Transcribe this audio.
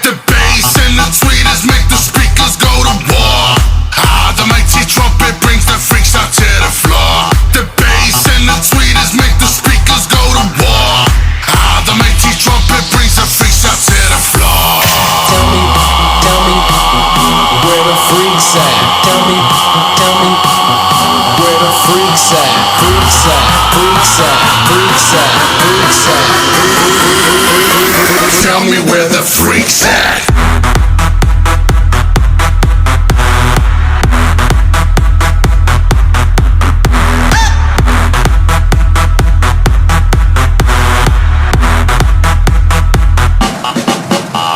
The bass and the tweeters make the speakers go to war. Ah, the mighty trumpet brings the freaks out to the floor. The bass and the tweeters make the speakers go to war. Ah, the mighty trumpet brings the freaks out to the floor. Tell me, where the freaks at? Tell me, where the freaks at? Freaks at, freaks at, freaks at, freaks at. Tell me where the freaks at.